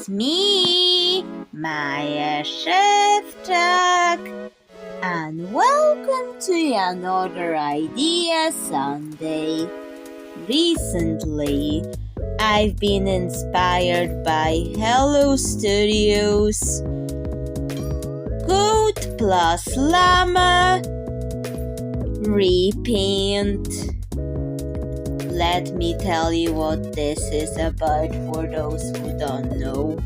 It's me, Maja Szewczak, and welcome to another Idea Sunday. Recently, I've been inspired by Hello Studios, Goat plus Llama, Repaint. Let me tell you what this is about for those who don't know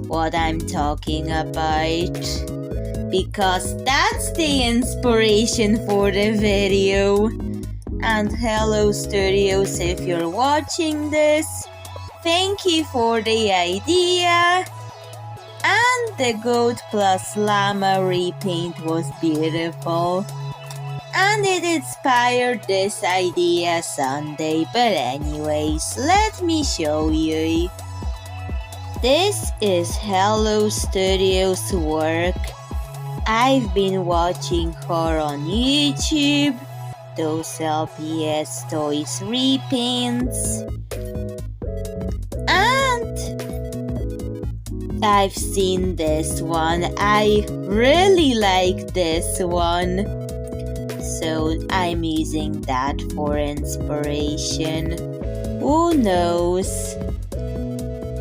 what I'm talking about, because that's the inspiration for the video. And Hello Studios, if you're watching this, thank you for the idea. And the Goat plus Llama repaint was beautiful, and it inspired this Idea Sunday. But anyways, let me show you. This is Hello Studios' work. I've been watching her on YouTube, those LPS toys repaints, and I've seen this one. I really like this one, so I'm using that for inspiration. Who knows?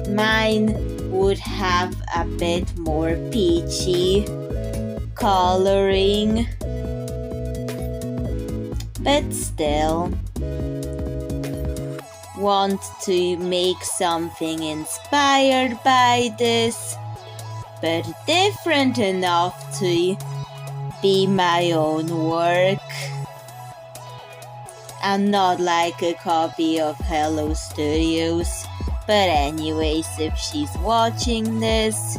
Mine would have a bit more peachy coloring, but still want to make something inspired by this, but different enough to be my own work and not like a copy of Hello Studios. But anyways, if she's watching this,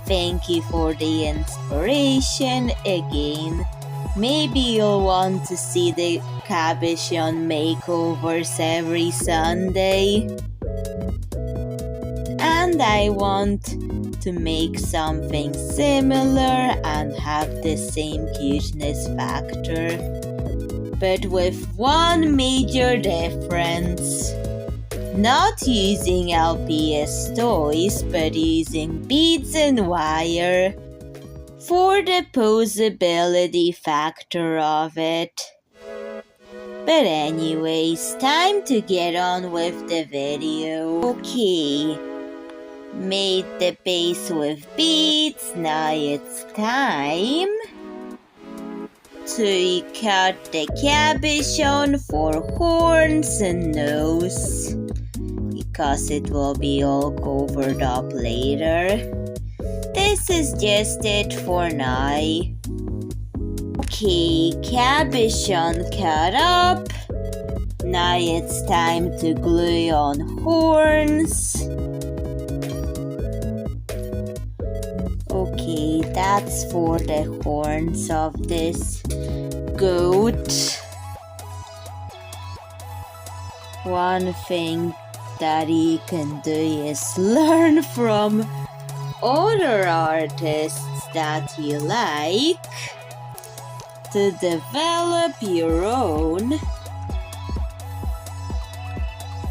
thank you for the inspiration again. Maybe you'll want to see the cabochon makeovers every Sunday. And I want to make something similar and have the same cuteness factor, but with one major difference. Not using LPS toys, but using beads and wire for the posability factor of it. But anyways, time to get on with the video. Okay, made the base with beads. Now it's time to cut the cabochon for horns and nose, because it will be all covered up later. This is just it for now. Okay, cabochon cut up. Now it's time to glue on horns. Okay, that's for the horns of this goat. One thing that you can do is learn from other artists that you like to develop your own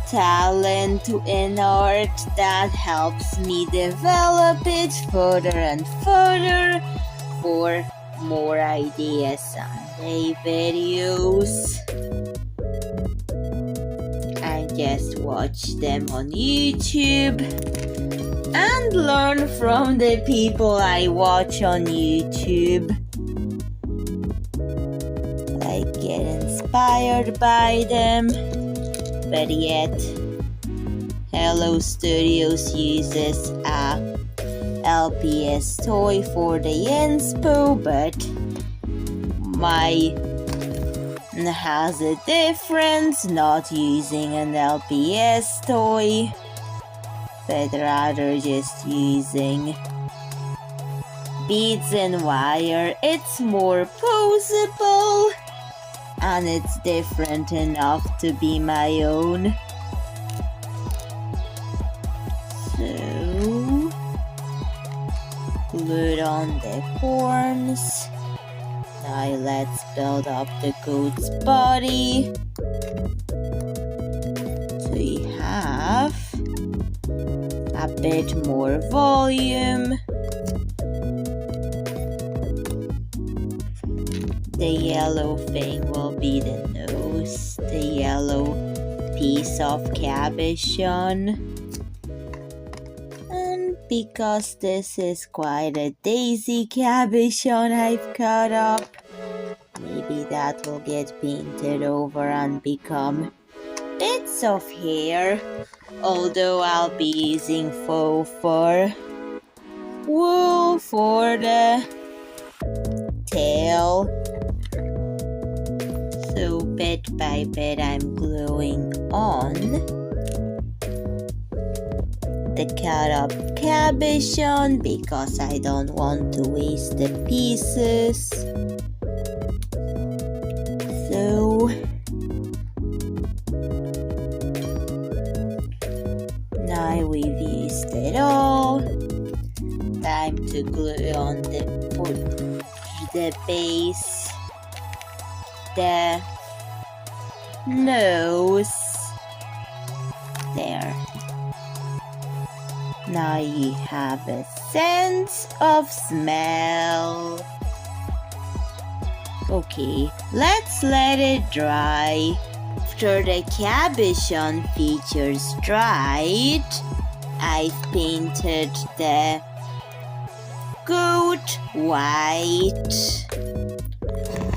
talent in art. That helps me develop it further and further for more Idea Sunday videos. I just watch them on YouTube and learn from the people I watch on YouTube. I get inspired by them, but yet Hello Studios uses a LPS toy for the inspo, but my has a difference, not using an LPS toy, but rather just using beads and wire. It's more posable and it's different enough to be my own. So, glued on the horns. Now let's build up the goat's body. So we have a bit more volume. The yellow thing will be the nose, the yellow piece of cabochon. And because this is quite a daisy cabochon I've cut up, maybe that will get painted over and become bits of hair, although I'll be using faux fur wool for the tail. So bit by bit I'm gluing on the cut up cabochon because I don't want to waste the pieces. So now we've used it all. Time to glue on the base, the nose. There. Now you have a sense of smell. Okay, let's let it dry. After the cabochon features dried, I've painted the goat white.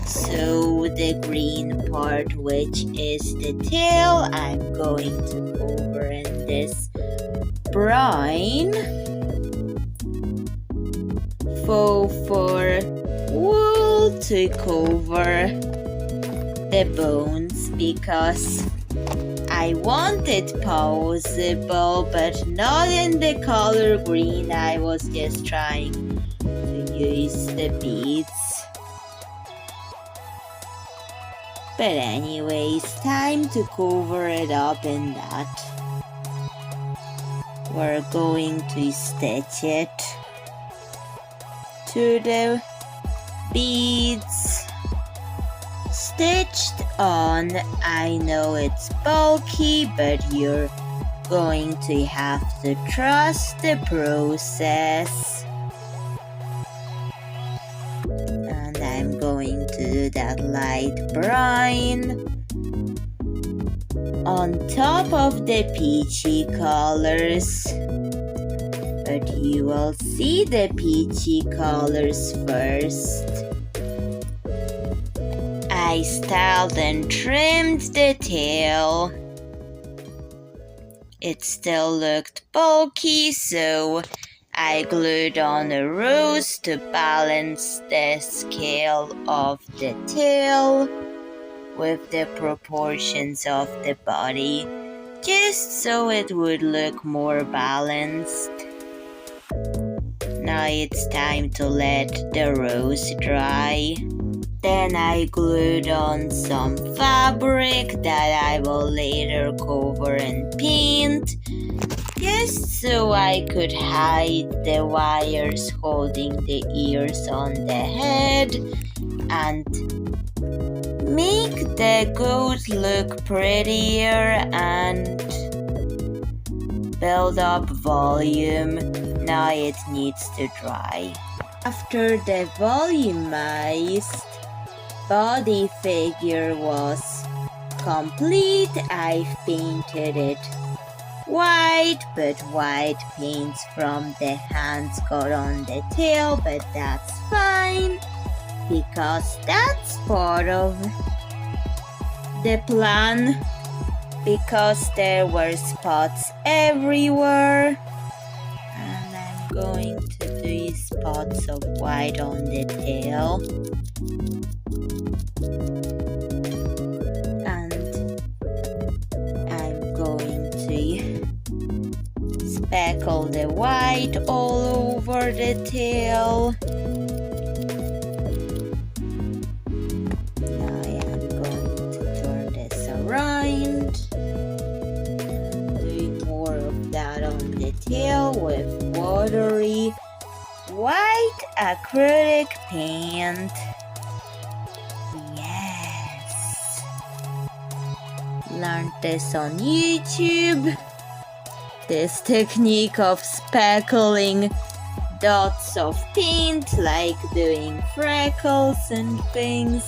So the green part, which is the tail, I'm going to cover in this brine. Faux fur wool to cover the bones because I want it possible, but not in the color green. I was just trying to use the beads. But anyways, time to cover it up in that. We're going to stitch it to the beads. Stitched on. I know it's bulky, but you're going to have to trust the process. And I'm going to do that light brine on top of the peachy colors. But you will see the peachy colors first. I styled and trimmed the tail. It still looked bulky, so I glued on a rose to balance the scale of the tail with the proportions of the body, just so it would look more balanced. Now it's time to let the rose dry. Then I glued on some fabric that I will later cover and paint, just so I could hide the wires holding the ears on the head and make the goat look prettier and build up volume. Now it needs to dry. After the volumized body figure was complete, I've painted it white, but white paints from the hands got on the tail, but that's fine because that's part of the plan, because there were spots everywhere, and I'm going to do spots of white on the tail. Speckle the white all over the tail. Now I am going to turn this around and do more of that on the tail with watery white acrylic paint. Yes! Learned this on YouTube. this technique of speckling dots of paint, like doing freckles and things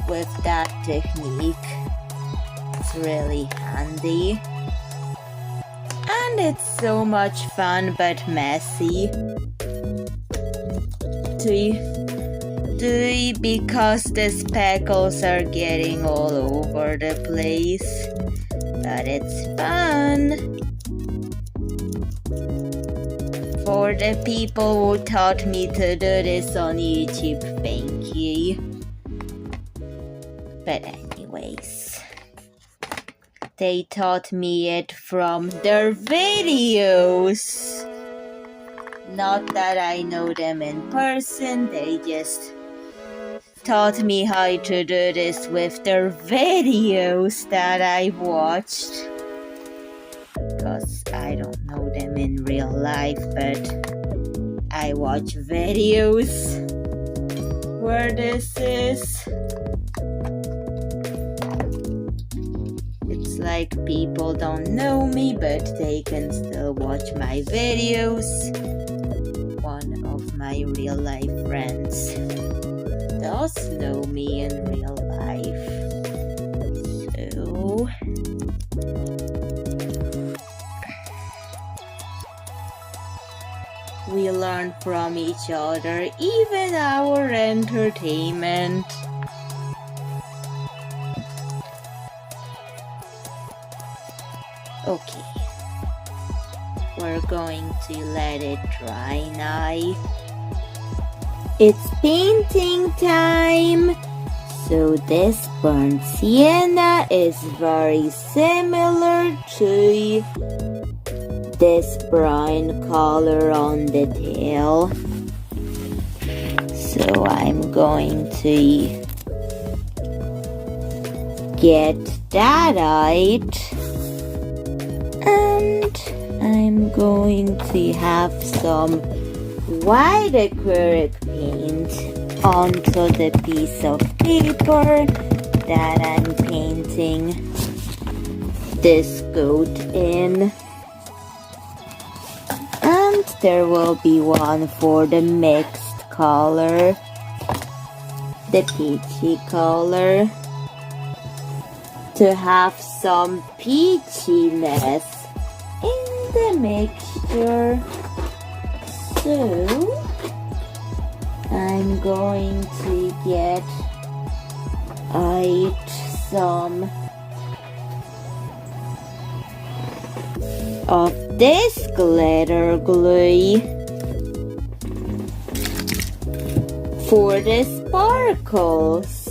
with that technique. It's really handy. And it's so much fun but messy because the speckles are getting all over the place. But it's fun. For the people who taught me to do this on YouTube, thank you. But anyways, they taught me it from their videos. Not that I know them in person, they just taught me how to do this with their videos that I watched. Because I don't know them in real life, but I watch videos where this is. It's like people don't know me, but they can still watch my videos. One of my real life friends does know me in real life. So we learn from each other, even our entertainment. Okay, we're going to let it dry now. It's painting time! So this burnt sienna is very similar to this brown color on the tail. So I'm going to get that out. And I'm going to have some white acrylic paint onto the piece of paper that I'm painting this goat in. And there will be one for the mixed color, the peachy color, to have some peachiness in the mixture. So I'm going to get out some of this glitter glue for the sparkles,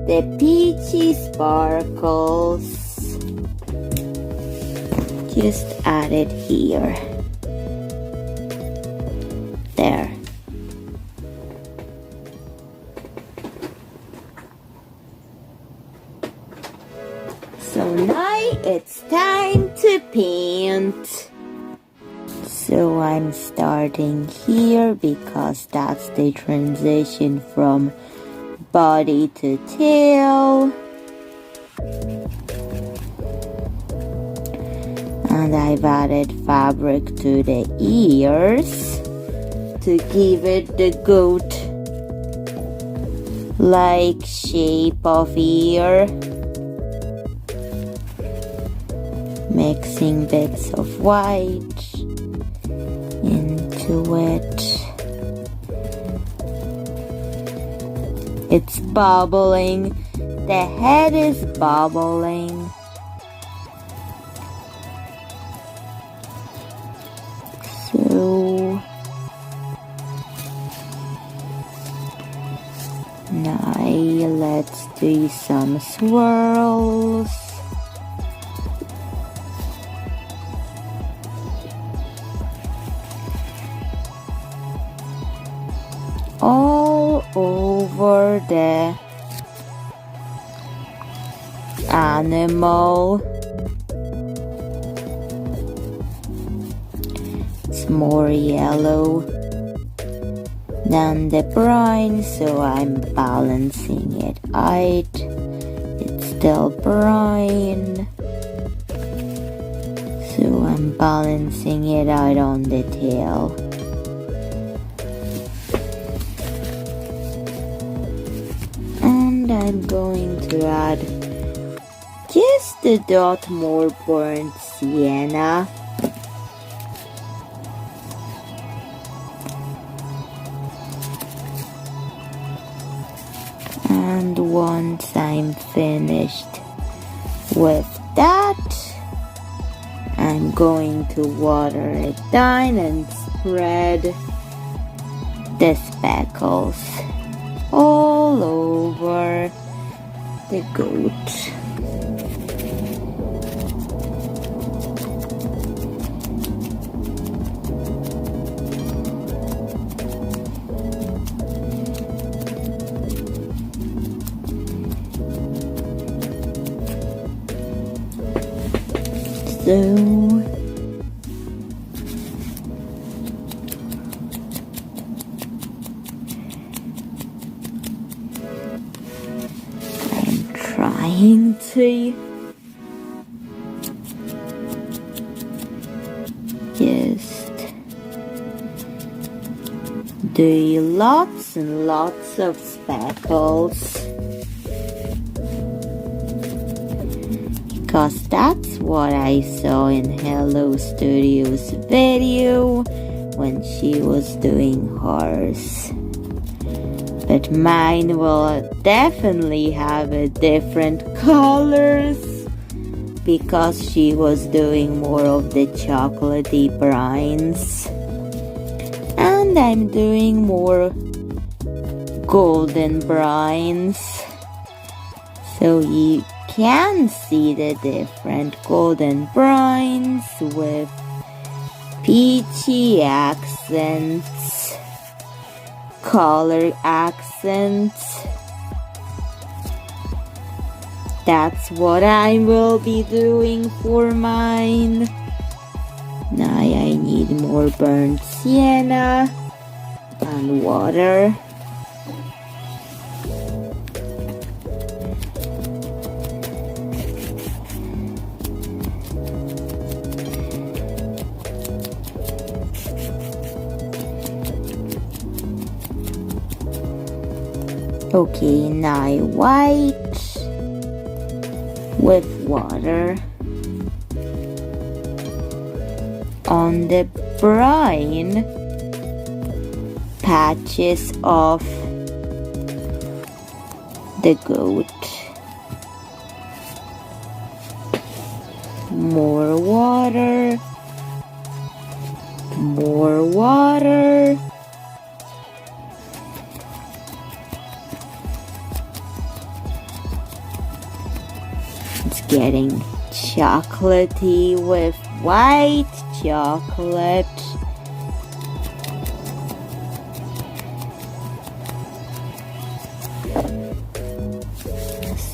the peachy sparkles. Just add it here. There. So now it's time to paint. So I'm starting here because that's the transition from body to tail. And I've added fabric to the ears to give it the goat-like shape of ear. Mixing bits of white into it. It's bubbling. The head is bubbling. So now let's do some swirls. All over the animal. It's more yellow than the brown, so I'm balancing it out. It's still brown, So I'm balancing it out on the tail. And I'm going to add just a dot more burnt sienna. And once I'm finished with that, I'm going to water it down and spread the speckles all over the goat. So I'm trying to just do lots and lots of speckles, because that's what I saw in Hello Studio's video when she was doing hers. But mine will definitely have a different colors because she was doing more of the chocolatey brines. And I'm doing more golden brines. So you can see the different golden brines with peachy accents, color accents. That's what I will be doing for mine. Now I need more burnt sienna and water. Okay, now white with water on the brine patches of the goat. More water, more water. It's getting chocolatey with white chocolate.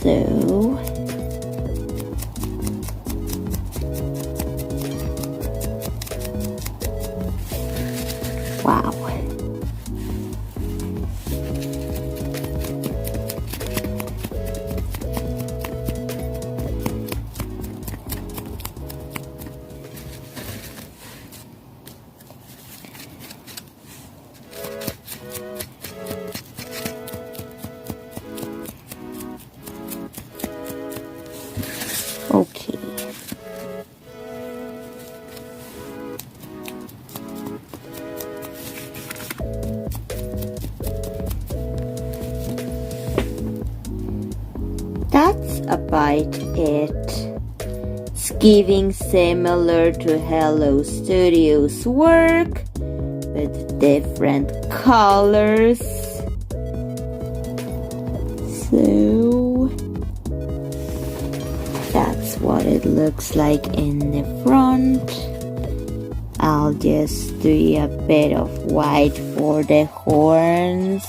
So wow. Okay. That's about it. It's giving similar to Hello Studio's work with different colors. So that's what it looks like in the front. I'll just do a bit of white for the horns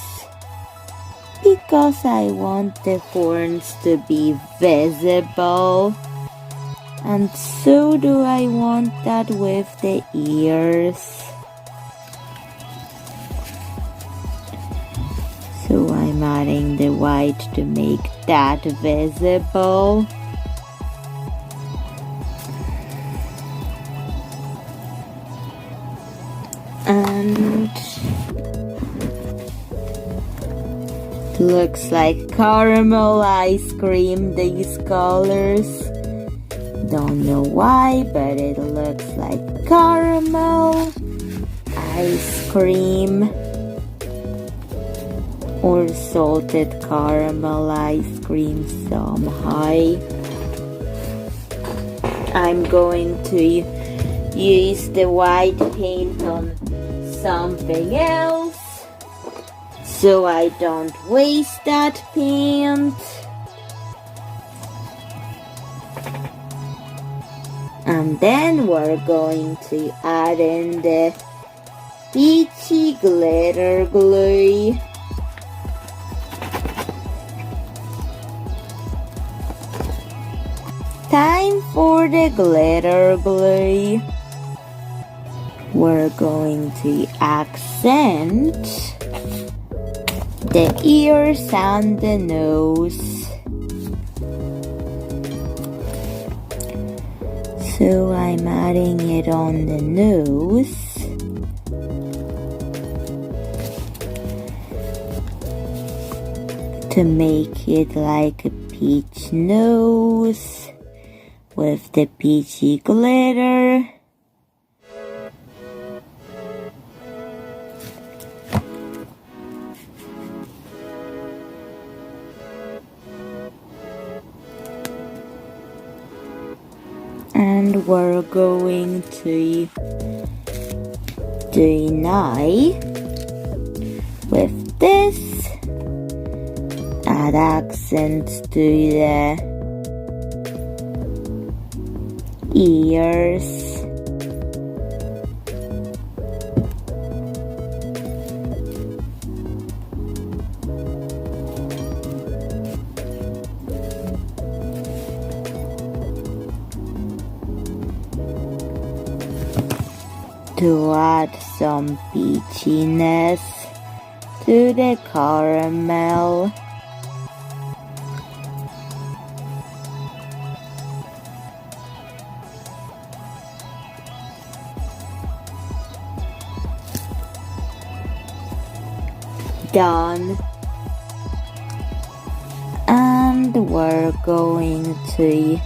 because I want the horns to be visible, and so do I want that with the ears. So I'm adding the white to make that visible. Looks like caramel ice cream, these colors. Don't know why, but it looks like caramel ice cream or salted caramel ice cream somehow. I'm going to use the white paint on something else so I don't waste that paint. And then we're going to add in the Peachy glitter glue. Time for the glitter glue. We're going to accent the ears and the nose. So I'm adding it on the nose. To make it like a peach nose with the peachy glitter. And we're going to do an eye with this. Add accents to the ears. To add some peachiness to the caramel. Done. And we're going to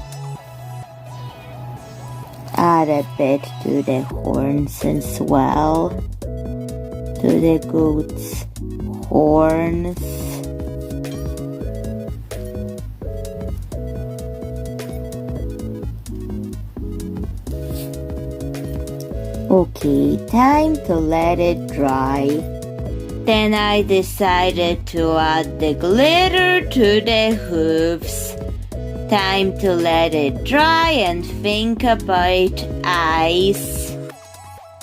add a bit to the horns as well, to the goat's horns. Okay, time to let it dry. Then I decided to add the glitter to the hooves. Time to let it dry and think about eyes.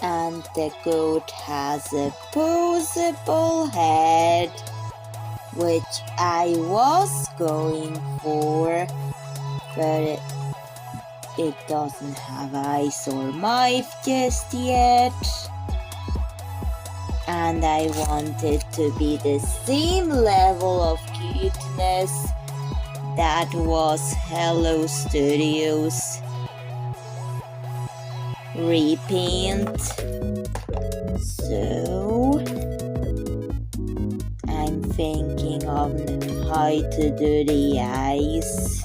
And the goat has a posable head, which I was going for, but it doesn't have eyes or mouth just yet. And I want it to be the same level of cuteness that was Hello Studios repaint. So I'm thinking of how to do the eyes.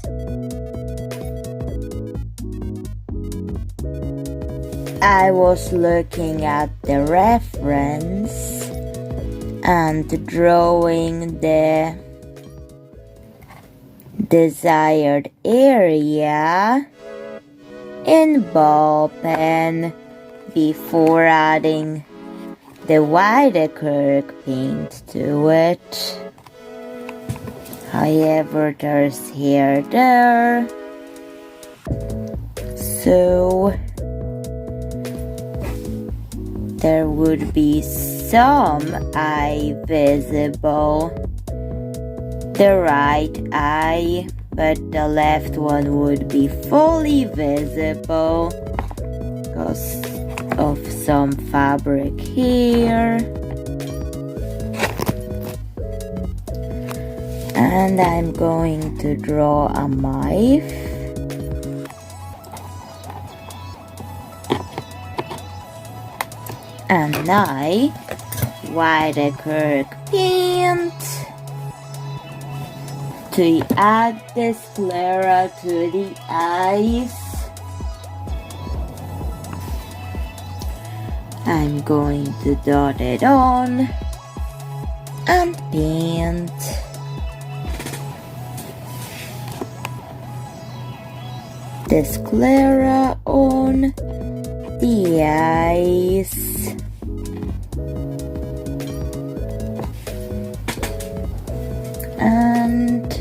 I was looking at the reference and drawing the desired area in ball pen before adding the white acrylic paint to it. However, there's hair there, so there would be some eye visible, the right eye, but the left one would be fully visible because of some fabric here. And I'm going to draw a mouth. And now white acrylic paint To add the sclera to the eyes, I'm going to dot it on and paint. The sclera on the eyes. And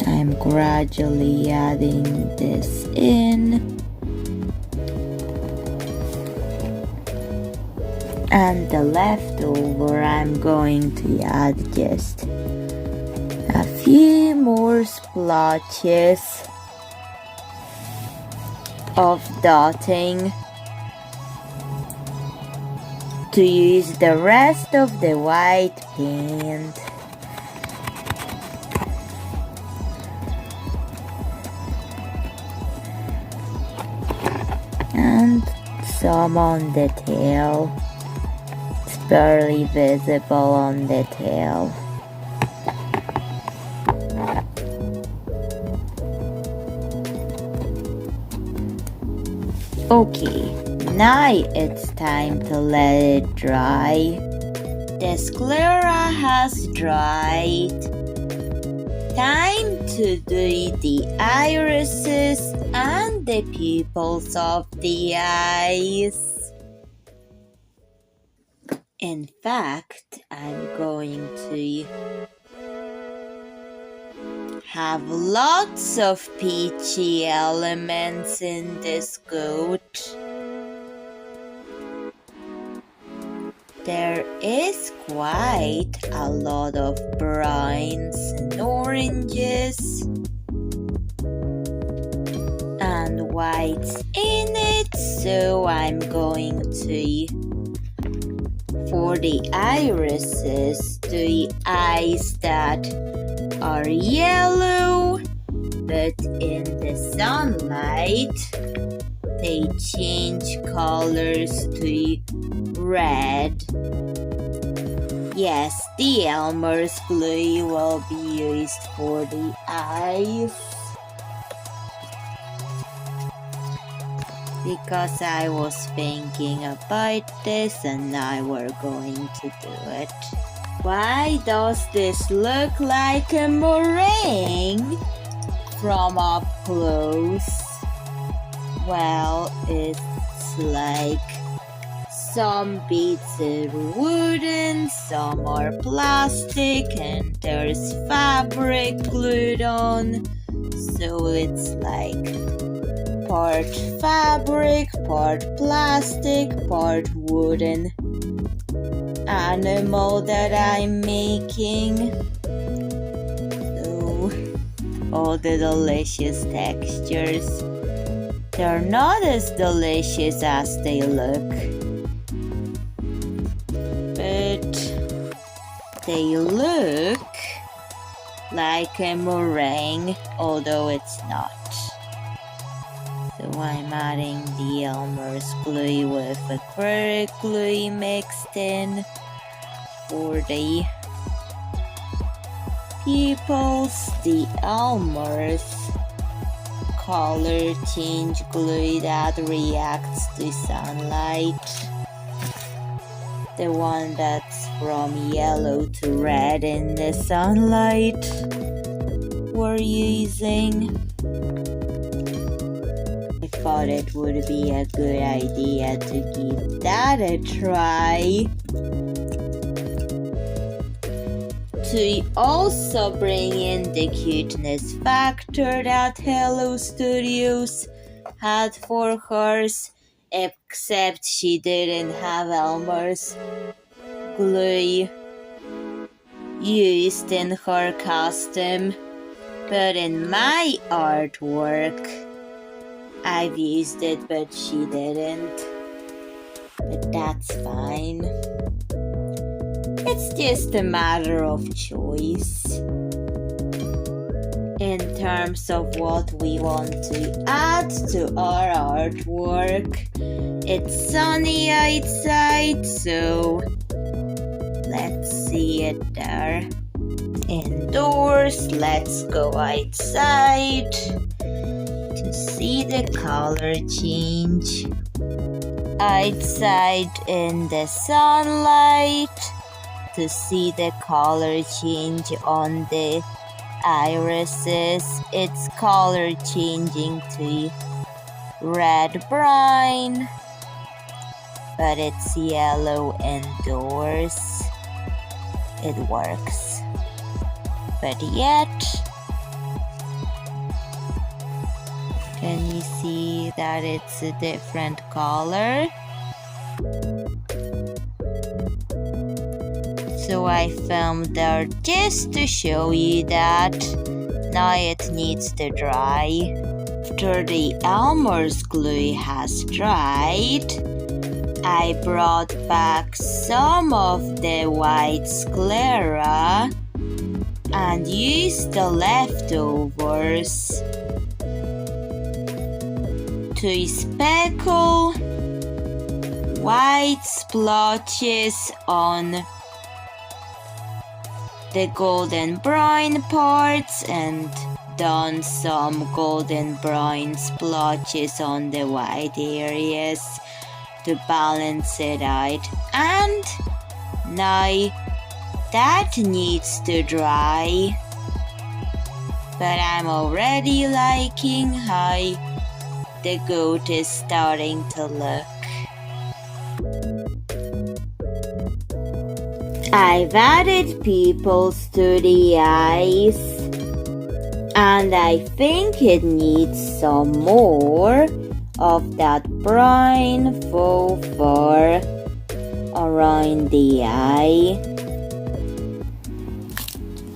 I'm gradually adding this in. And the leftover I'm going to add just a few more splotches of dotting to use the rest of the white paint. And some on the tail. It's barely visible on the tail. Okay, now it's time to let it dry. The sclera has dried. Time to do the irises and the pupils of the eyes. In fact, I'm going to have lots of peachy elements in this coat. There is quite a lot of browns and oranges and whites in it, so I'm going to, for the irises, the eyes that are yellow, but in the sunlight they change colors to red. Yes, the Elmer's glue will be used for the eyes, because I was thinking about this and now we're going to do it. Why does this look like a meringue from up close? Well, it's like some bits are wooden, some are plastic, and there's fabric glued on. So it's like part fabric, part plastic, part wooden animal that I'm making. So all the delicious textures, they're not as delicious as they look, but they look like a meringue, although it's not. So I'm adding the Elmer's glue with acrylic glue mixed in for the pupils. The Elmer's color change glue that reacts to sunlight. The one that's from yellow to red in the sunlight we're using. I thought it would be a good idea to give that a try. To also bring in the cuteness factor that Hello Studios had for hers, except she didn't have Elmer's glue used in her costume. But in my artwork, I've used it, but she didn't. But that's fine. It's just a matter of choice. In terms of what we want to add to our artwork, it's sunny outside, so let's see it there. Indoors, let's go outside to see the color change. Outside in the sunlight to see the color change on the irises. It's color changing to red brown, but it's yellow indoors. It works. But yet, can you see that it's a different color? So I filmed there just to show you that. Now it needs to dry. After the Elmer's glue has dried, I brought back some of the white sclera and used the leftovers to speckle white splotches on the golden brown parts and done some golden brown splotches on the white areas to balance it out. And now that needs to dry, but I'm already liking how the goat is starting to look. I've added pupils to the eyes, and I think it needs some more of that brown faux fur around the eye.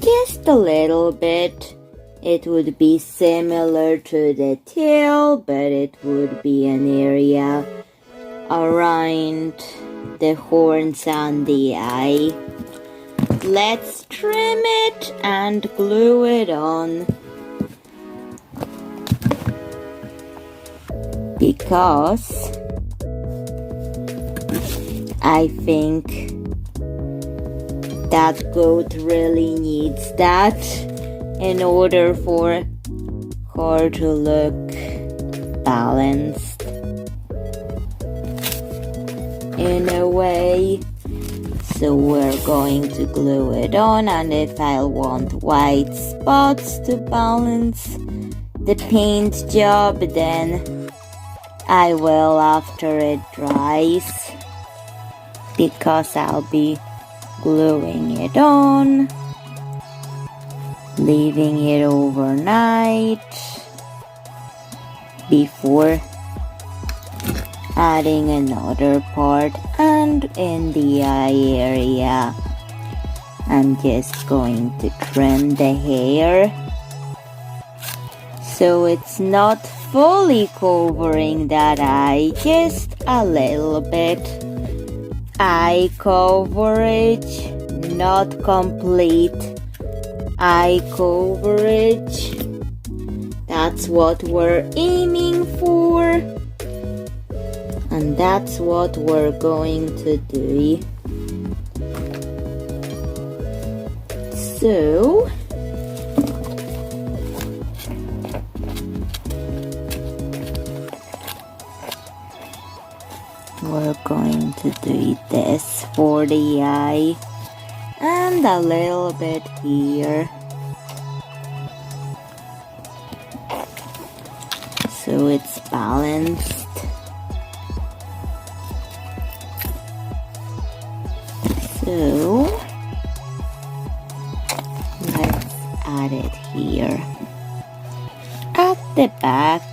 Just a little bit. It would be similar to the tail, but it would be an area around the horns and the eye. Let's trim it and glue it on, because I think that goat really needs that in order for her to look balanced in a way. So we're going to glue it on, and if I want white spots to balance the paint job, then I will after it dries, because I'll be gluing it on, leaving it overnight before adding another part. And in the eye area, I'm just going to trim the hair so it's not fully covering that eye, just a little bit. Eye coverage, not complete eye coverage. That's what we're aiming for, and that's what we're going to do. So we're going to do this for the eye and a little bit here, so it's balanced. So let's add it here. At the back,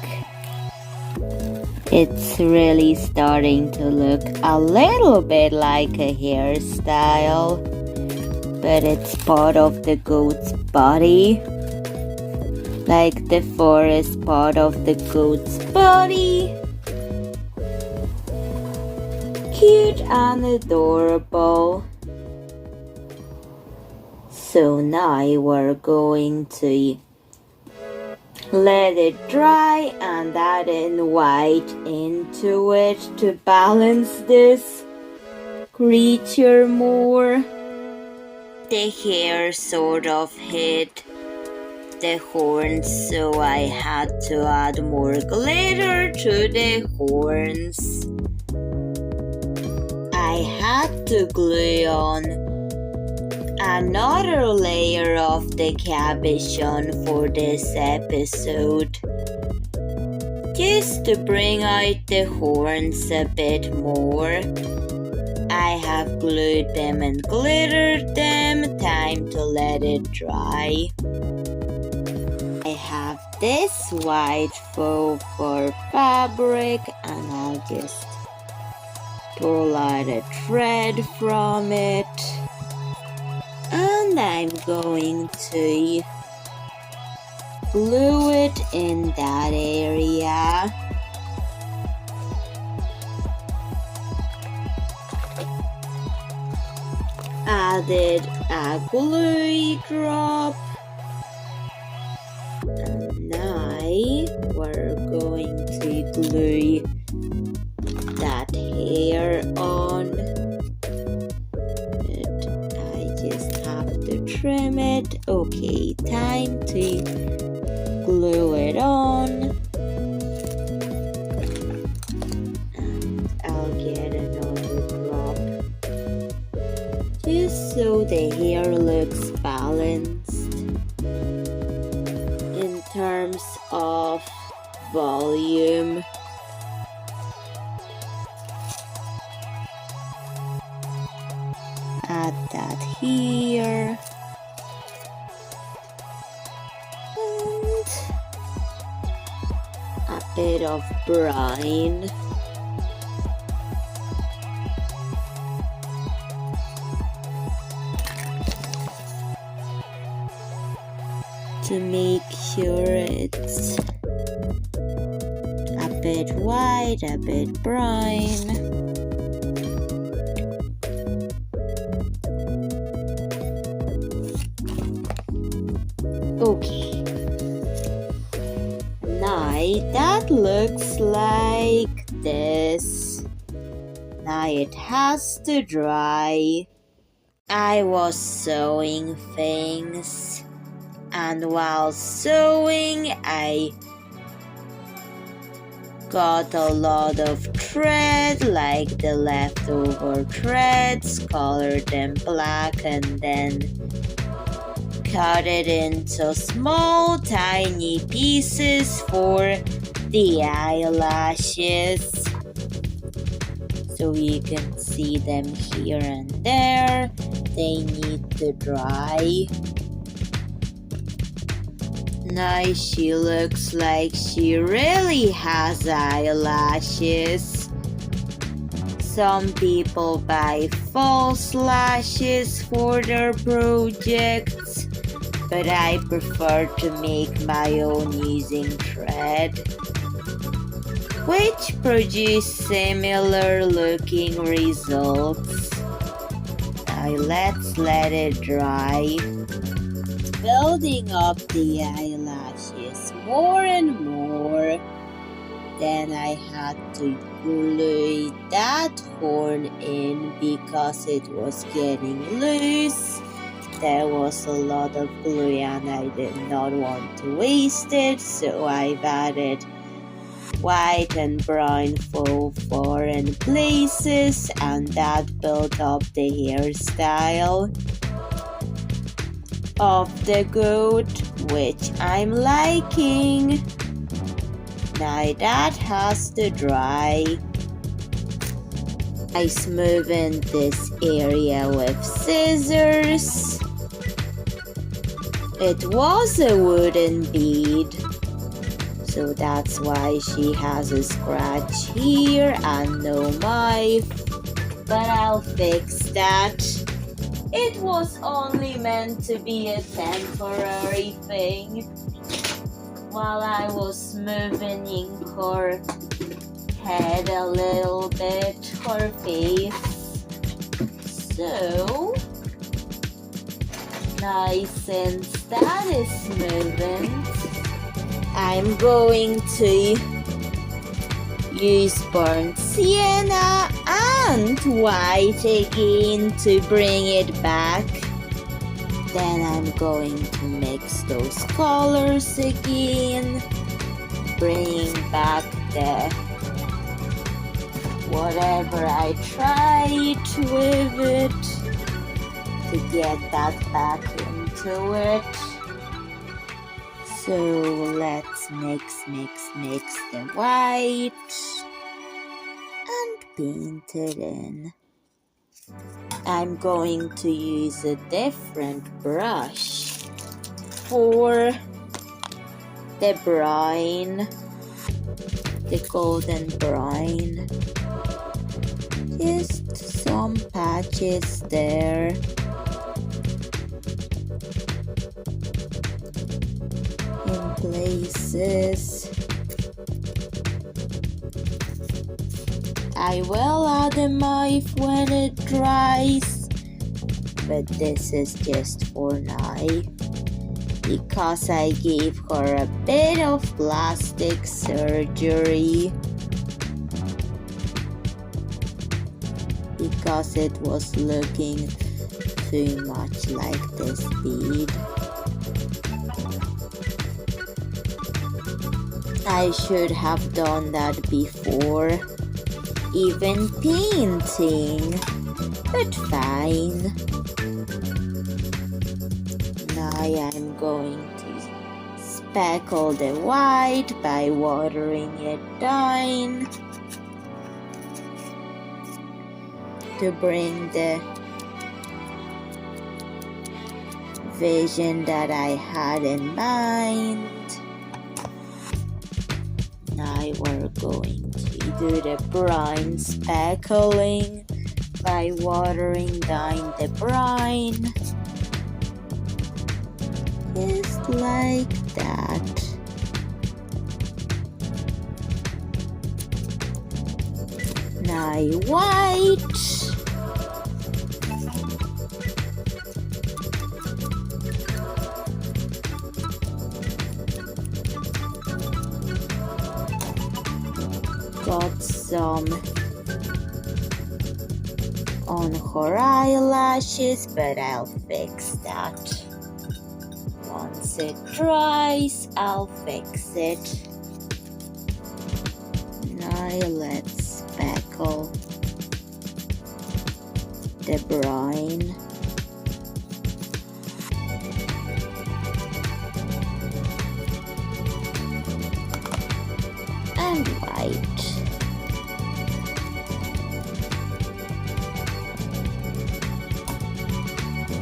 it's really starting to look a little bit like a hairstyle, but it's part of the goat's body. Like the fur is part of the goat's body. Cute and adorable. So now we're going to let it dry and add in white into it to balance this creature more. the hair sort of hid the horns, so I had to add more glitter to the horns. I had to glue on another layer of the cabochon for this episode, just to bring out the horns a bit more. I have glued them and glittered them, time to let it dry. I have this white faux fur fabric and I'll just pull out a thread from it. And I'm going to glue it in that area. Added a glue drop. And now we're going to glue that hair on. But I just have to trim it. Okay, time to glue it on. And I'll get another drop, just so the hair looks balanced in terms of volume. Add that here. And a bit of brine. To make sure it's a bit white, a bit brown. Okay. Now that looks like this. Now it has to dry. I was sewing things, and while sewing I got a lot of thread, like the leftover threads, colored them black and then cut it into small tiny pieces for the eyelashes. So you can see them here and there. They need to dry. Now she looks like she really has eyelashes. Some people buy false lashes for their projects, but I prefer to make my own using thread, which produce similar looking results. Now let's let it dry. Building up the eyelashes more and more. Then I had to glue that horn in because it was getting loose. There was a lot of glue and I did not want to waste it, so I've added white and brown faux fur in places, and that built up the hairstyle of the goat, which I'm liking. Now that has to dry. I smoothened this area with scissors. It was a wooden bead, so that's why she has a scratch here and no knife, but I'll fix that. It was only meant to be a temporary thing while I was smoothing her head a little bit, her face. So now since that is smoothened, I'm going to use burnt sienna and white again to bring it back Then I'm going to mix those colors again, bring back the whatever I tried with it to get that back into it. So let's mix the white and paint it in. I'm going to use a different brush for the brine, the golden brine. Just some patches there. In places. I will add a knife when it dries, but this is just for now, because I gave her a bit of plastic surgery, because it was looking too much like this bead. I should have done that before even painting, but fine. Now I'm going to speckle the white by watering it down to bring the vision that I had in mind. Now we're going to do the brine speckling by watering down the brine, just like that. Now white. Got some on her eyelashes, but I'll fix that. Once it dries, I'll fix it. Now let's speckle the brine. And white.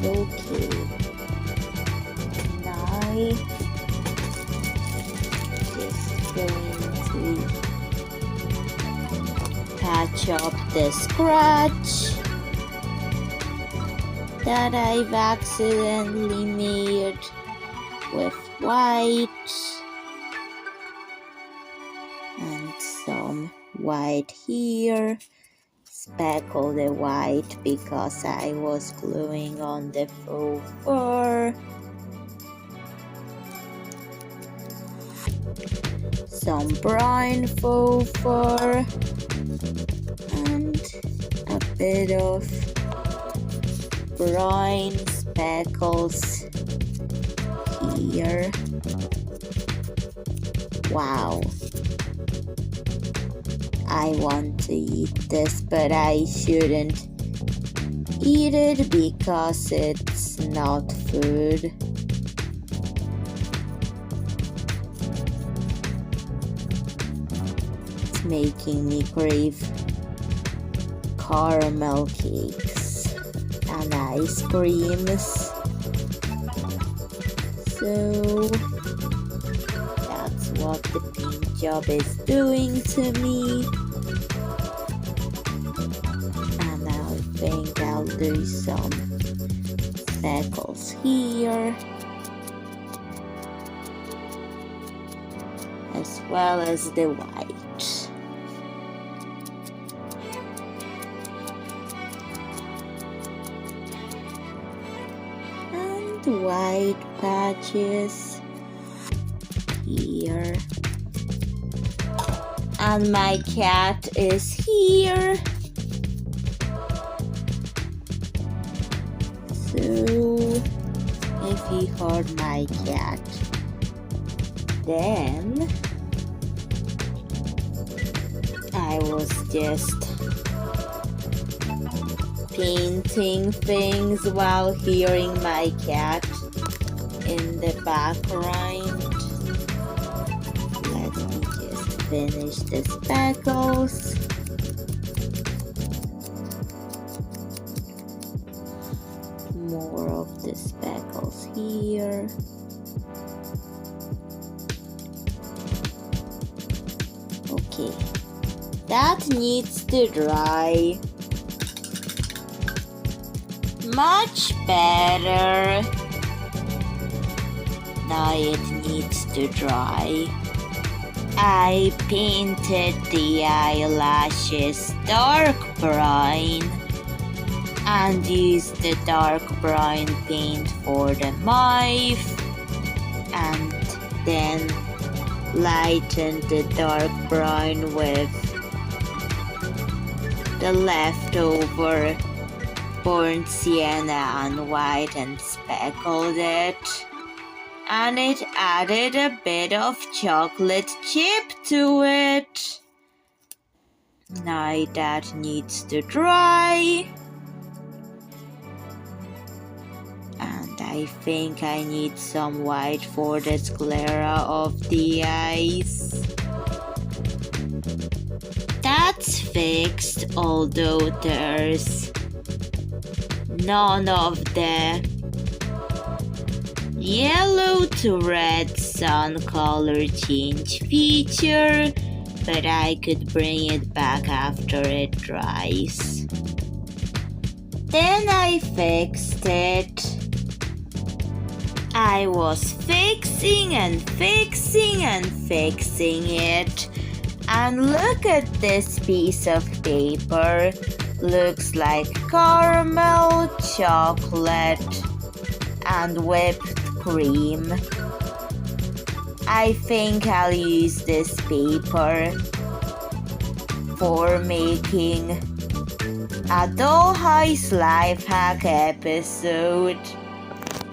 Okay, now just going to patch up the scratch that I've accidentally made with white, and some white here. Speckle the white because I was gluing on the faux fur. Some brown faux fur and a bit of brown speckles here. Wow. I want to eat this, but I shouldn't eat it because it's not food. It's making me crave caramel cakes and ice creams. So that's what the paint job is doing to me. And I think I'll do some speckles here, as well as the white. And white patches here. And my cat is here. So he heard my cat. Then I was just painting things while hearing my cat in the background. Let me just finish the speckles. More of the speckles here. Okay, that needs to dry. Much better. Now it needs to dry. I painted the eyelashes dark brown and used the dark brown paint for the mouth, and then lightened the dark brown with the leftover burnt sienna and white and speckled it, and it added a bit of chocolate chip to it. Now that needs to dry. And I think I need some white for the sclera of the eyes. That's fixed, although there's none of the yellow to red sun color change feature, but I could bring it back after it dries. Then I fixed it. I was fixing and fixing and fixing it. And look at this piece of paper. Looks like caramel, chocolate, and whipped cream. I think I'll use this paper for making a Dollhouse Life Hack episode.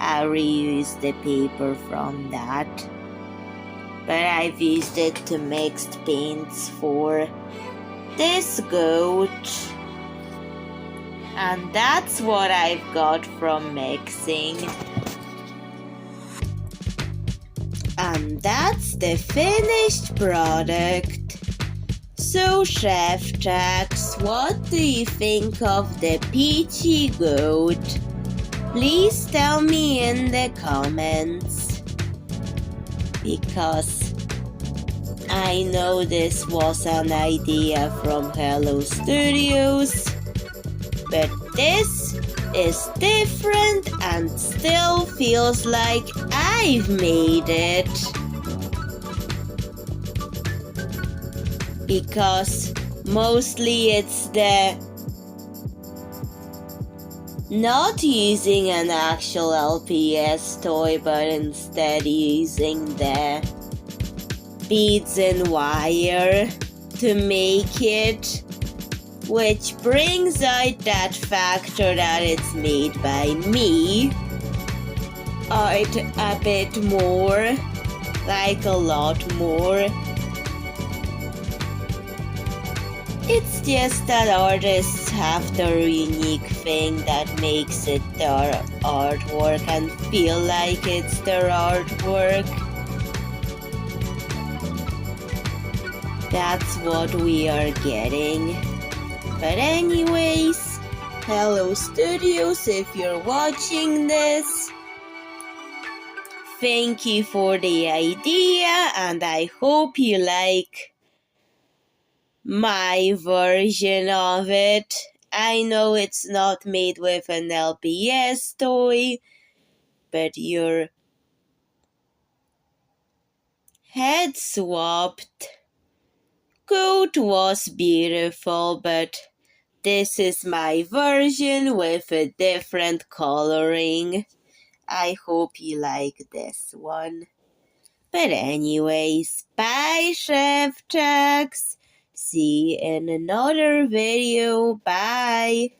I'll reuse the paper from that. But I've used it to mix paints for this goat. And that's what I've got from mixing. And that's the finished product. So Szewczaks, what do you think of the Peachy goat? Please tell me in the comments, because I know this was an idea from Hello Studios, but this is different and still feels like I've made it. Because mostly it's the not using an actual LPS toy, but instead using the beads and wire to make it, which brings out that factor that it's made by me out a bit more, like a lot more. It's just that artists have their unique thing that makes it their artwork and feel like it's their artwork. That's what we are getting. But anyways, Hello Studios, if you're watching this, thank you for the idea, and I hope you like my version of it. I know it's not made with an LPS toy, but your head swapped coat was beautiful, but this is my version with a different coloring. I hope you like this one. But anyways, bye Szewczaks. See you in another video. Bye.